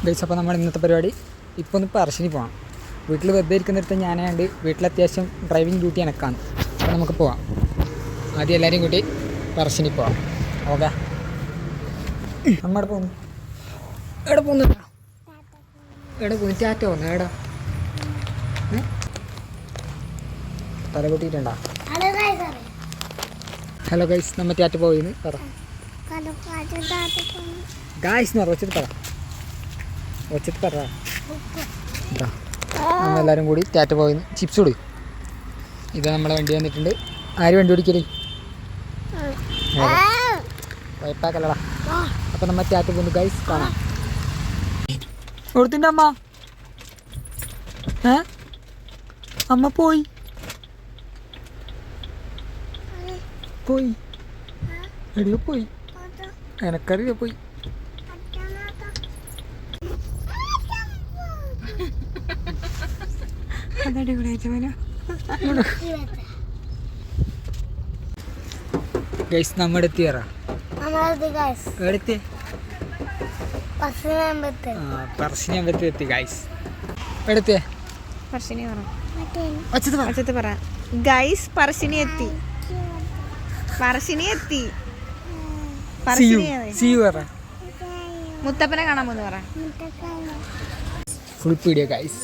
Guys അപ്പോൾ നമ്മൾ ഇന്നത്തെ പരിപാടി ഇപ്പോൾ ഒന്ന് പറശ്ശിനി പോകാം. വീട്ടിൽ വെറുതെ ഇരിക്കുന്നിടത്ത് ഞാനാണ്ട് വീട്ടിൽ അത്യാവശ്യം ഡ്രൈവിംഗ് ഡ്യൂട്ടി എനക്കാണ്. അപ്പോൾ നമുക്ക് പോവാം. ആദ്യം എല്ലാവരെയും കൂട്ടി പറശ്ശിനി പോവാം. ഓക്കെ, നമ്മടെ പോകുന്നു. എവിടെ പോകുന്നു? എവിടെ പോകുന്നു? ടാറ്റ പോകുന്നു. എടാ തല കൂട്ടിയിട്ടുണ്ടോ? ഹലോ ഗൈസ്, നമ്മൾ ടാറ്റ പോയിന്ന് പറ. ഗായ്സ് എന്ന് പറ, വെച്ചിട്ട് പറ. നമ്മളെല്ലാവരും കൂടി ടാറ്റ പോയിന്ന് ചിപ്സ് കൊടു. ഇത് നമ്മളെ വണ്ടി വന്നിട്ടുണ്ട്. ആര് വണ്ടി ഓടിക്കലേ? വൈപ്പാക്കല്ലടാ. അപ്പം നമ്മൾ ടാറ്റ പോകുന്നു ഗൈസ്, കാണാം. കൊടുത്തിൻ്റെ അമ്മ അമ്മ പോയി എടിയോ പോയി, എനക്കറിയ പോയി. ഗൈസ് നമ്മുടെ എത്തിയറ പറശ്ശിനി അമ്പലത്തിൽ എത്തി ഗൈസ്. എടുത്തേ പറശ്ശിനി പറ ഗൈസ്. പറശ്ശിനി എത്തി. മുത്തപ്പനെ കാണാൻ പോന്ന് പറ. Full pedia guys.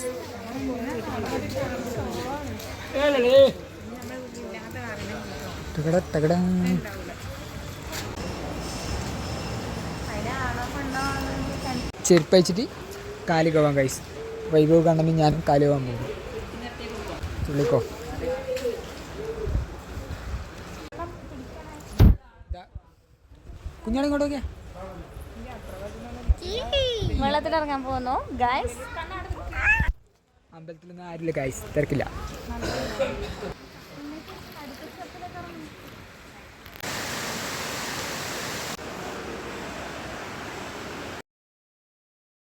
ചെരുപ്പ് വെച്ചിട്ട് കാല് കവാൻ ഗൈസ്. വൈഭവ് കണ്ടെങ്കിൽ ഞാനും കാല് കവാൻ പോകും. ചുള്ളിക്കോ. കുഞ്ഞാളെ ഇങ്ങോട്ടൊക്കെ വെള്ളത്തിലിറങ്ങാൻ പോകുന്നു ഗൈസ്. അമ്പലത്തിലൊന്നും ആരില്ല ഗൈസ്, തിരക്കില്ല.